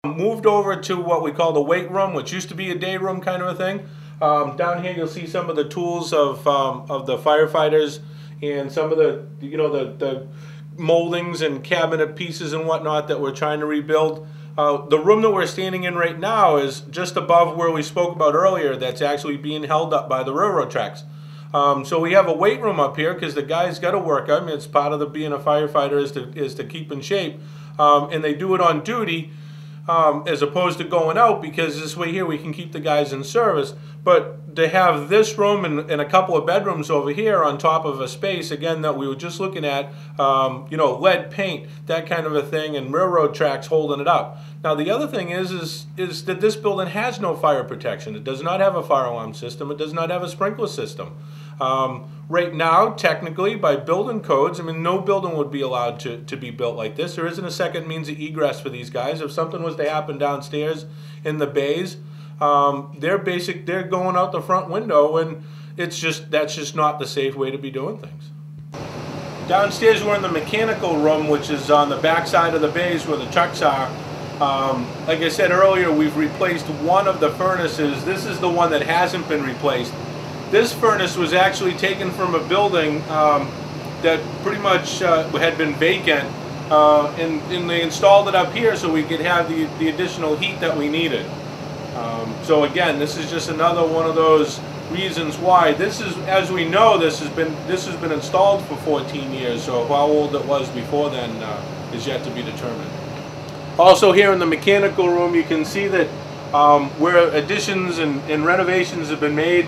Moved over to what we call the weight room, which used to be a day room kind of a thing. Down here you'll see some of the tools of the firefighters and some of the moldings and cabinet pieces and whatnot that we're trying to rebuild. The room that we're standing in right now is just above where we spoke about earlier. That's actually being held up by the railroad tracks. So we have a weight room up here because the guys got to work. I mean, it's part of being a firefighter is to keep in shape, and they do it on duty. As opposed to going out, because this way here we can keep the guys in service. But to have this room and a couple of bedrooms over here on top of a space, again, that we were just looking at, lead paint, that kind of a thing, and railroad tracks holding it up. Now the other thing is that this building has no fire protection. It does not have a fire alarm system. It does not have a sprinkler system. Right now, technically, by building codes, I mean, no building would be allowed to be built like this. There isn't a second means of egress for these guys. If something was to happen downstairs in the bays, they're going out the front window, and that's just not the safe way to be doing things. Downstairs, we're in the mechanical room, which is on the back side of the bays where the trucks are. Like I said earlier, we've replaced one of the furnaces. This is the one that hasn't been replaced. This furnace was actually taken from a building that pretty much had been vacant, and they installed it up here so we could have the additional heat that we needed. So again, this is just another one of those reasons why this is, as we know, this has been installed for 14 years. So how old it was before then is yet to be determined. Also, here in the mechanical room, you can see that where additions and renovations have been made.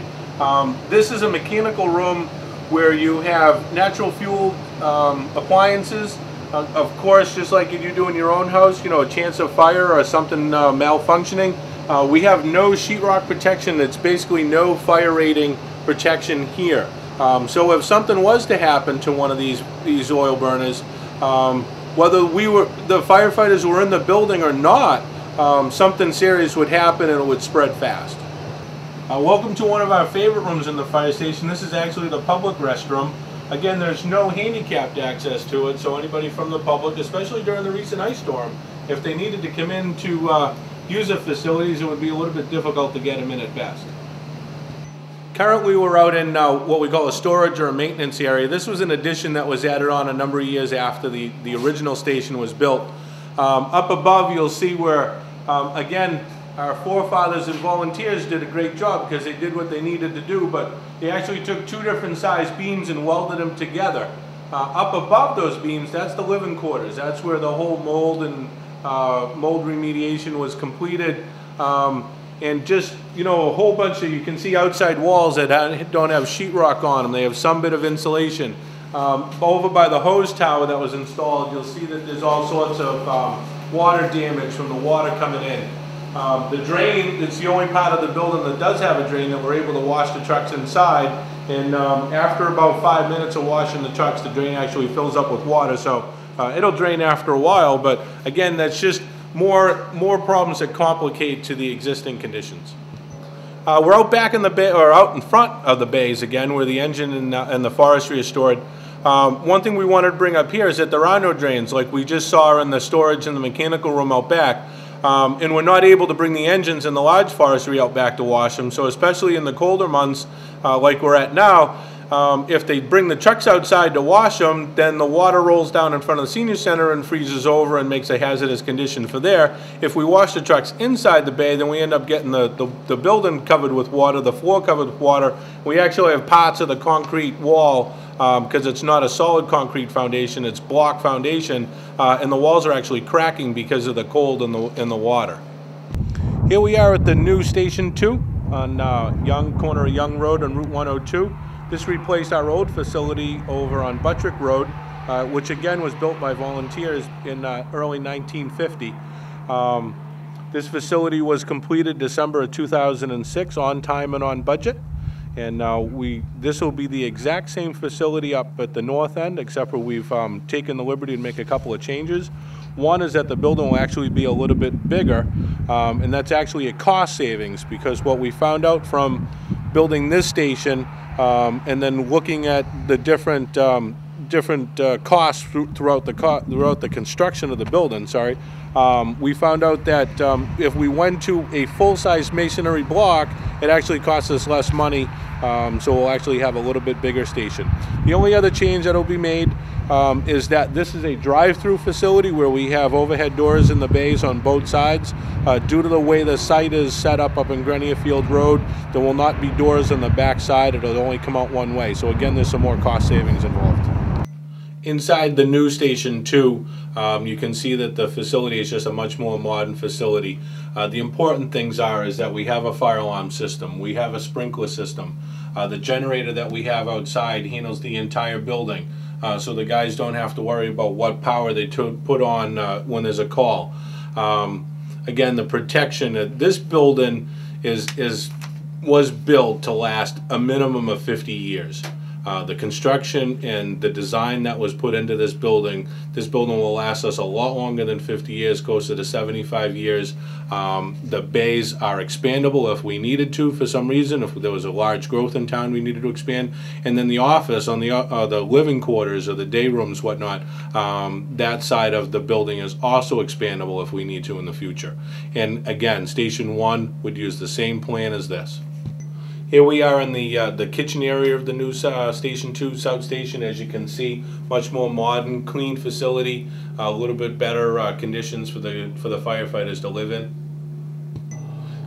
This is a mechanical room where you have natural fuel appliances. Of course, just like you do in your own house, a chance of fire or something malfunctioning. We have no sheetrock protection. It's basically no fire rating protection here. So if something was to happen to one of these oil burners, whether the firefighters were in the building or not, something serious would happen and it would spread fast. Welcome to one of our favorite rooms in the fire station. This is actually the public restroom. Again, there's no handicapped access to it, so anybody from the public, especially during the recent ice storm, if they needed to come in to use the facilities, it would be a little bit difficult to get them in at best. Currently, we're out in what we call a storage or a maintenance area. This was an addition that was added on a number of years after the original station was built. Up above, you'll see where, again, our forefathers and volunteers did a great job because they did what they needed to do, but they actually took two different size beams and welded them together. Up above those beams, that's the living quarters. That's where the whole mold and mold remediation was completed. And just, a whole bunch of, you can see outside walls that don't have sheetrock on them. They have some bit of insulation. Over by the hose tower that was installed, you'll see that there's all sorts of water damage from the water coming in. The drain, it's the only part of the building that does have a drain that we're able to wash the trucks inside, and after about 5 minutes of washing the trucks, the drain actually fills up with water, so it'll drain after a while, but again, that's just more problems that complicate to the existing conditions. We're out back in the bay, or out in front of the bays again, where the engine and the forestry is stored. One thing we wanted to bring up here is that there are no drains like we just saw in the storage in the mechanical room out back. And we're not able to bring the engines in the large forestry out back to wash them, so especially in the colder months like we're at now, if they bring the trucks outside to wash them, then the water rolls down in front of the senior center and freezes over and makes a hazardous condition for there. If we wash the trucks inside the bay, then we end up getting the building covered with water, the floor covered with water. We actually have parts of the concrete wall, because it's not a solid concrete foundation, it's block foundation, and the walls are actually cracking because of the cold in the water. Here we are at the new Station 2 on corner of Young Road and Route 102. This replaced our old facility over on Buttrick Road, which again was built by volunteers in early 1950. This facility was completed December of 2006, on time and on budget. And this will be the exact same facility up at the north end, except for we've taken the liberty to make a couple of changes. One is that the building will actually be a little bit bigger, and that's actually a cost savings, because what we found out from building this station and then looking at the different different costs throughout the construction of the building. Sorry, we found out that if we went to a full-size masonry block, it actually costs us less money. So we'll actually have a little bit bigger station. The only other change that will be made is that this is a drive-through facility where we have overhead doors in the bays on both sides. Due to the way the site is set up in Grenier Field Road, there will not be doors on the back side. It'll only come out one way. So again, there's some more cost savings involved. Inside the new Station 2, you can see that the facility is just a much more modern facility. The important things is that we have a fire alarm system, we have a sprinkler system. The generator that we have outside handles the entire building, so the guys don't have to worry about what power they put on when there's a call. Again, the protection, this building was built to last a minimum of 50 years. The construction and the design that was put into this building will last us a lot longer than 50 years, closer to 75 years. The bays are expandable if we needed to for some reason, if there was a large growth in town we needed to expand. And then the office on the living quarters or the day rooms, whatnot, that side of the building is also expandable if we need to in the future. And again, Station 1 would use the same plan as this. Here we are in the kitchen area of the new Station 2 South Station. As you can see, much more modern, clean facility, a little bit better conditions for the firefighters to live in.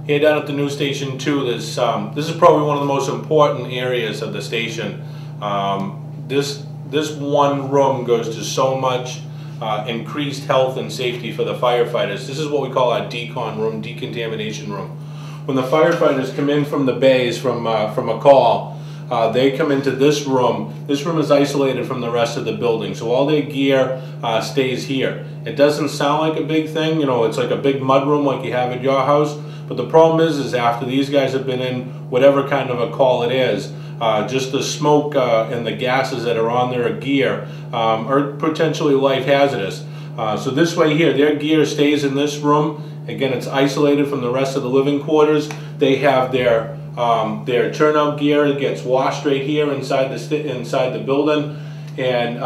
Here down at the new Station 2, this is probably one of the most important areas of the station. This one room goes to so much increased health and safety for the firefighters. This is what we call our decon room, decontamination room. When the firefighters come in from the bays from a call, they come into this room. This room is isolated from the rest of the building, so all their gear stays here. It doesn't sound like a big thing, you know, it's like a big mud room like you have at your house, but the problem is after these guys have been in whatever kind of a call it is, just the smoke and the gases that are on their gear are potentially life hazardous. So this way here, their gear stays in this room. Again, it's isolated from the rest of the living quarters. They have their turnout gear. It gets washed right here inside the building, and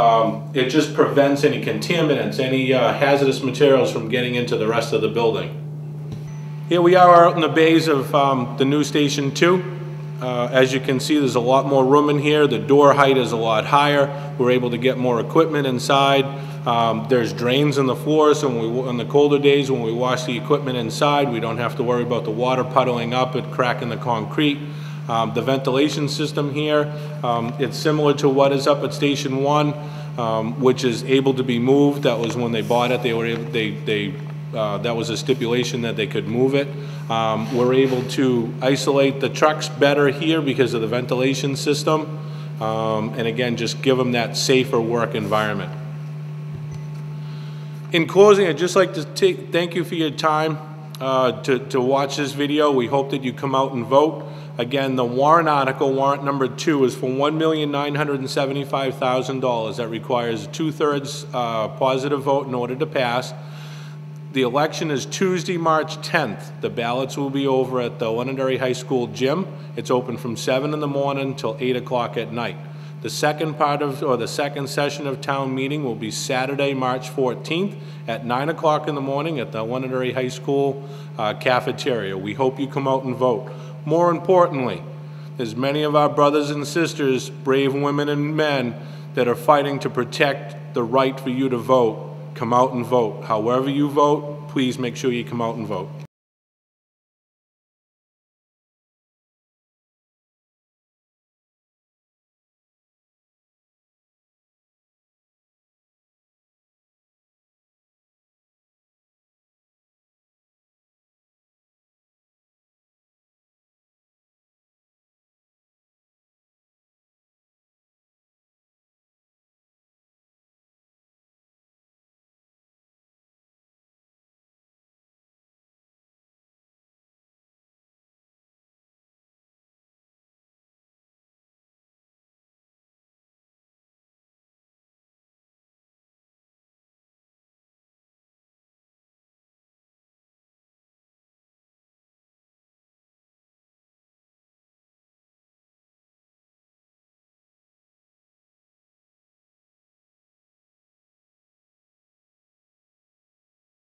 it just prevents any contaminants, any hazardous materials from getting into the rest of the building. Here we are out in the bays of the new Station 2. As you can see, there's a lot more room in here. The door height is a lot higher. We're able to get more equipment inside. There's drains in the floor, so in the colder days when we wash the equipment inside, we don't have to worry about the water puddling up and cracking the concrete. The ventilation system here, it's similar to what is up at Station 1, which is able to be moved. That was when they bought it. That was a stipulation that they could move it. We're able to isolate the trucks better here because of the ventilation system, and again, just give them that safer work environment. In closing, I'd just like to thank you for your time to watch this video. We hope that you come out and vote. Again, the warrant article, warrant number 2, is for $1,975,000. That requires a 2/3 positive vote in order to pass. The election is Tuesday, March 10th. The ballots will be over at the Londonderry High School gym. It's open from 7 in the morning till 8 o'clock at night. The second second session of town meeting will be Saturday, March 14th at 9 o'clock in the morning at the Londonderry High School cafeteria. We hope you come out and vote. More importantly, there's many of our brothers and sisters, brave women and men, that are fighting to protect the right for you to vote. Come out and vote. However you vote, please make sure you come out and vote.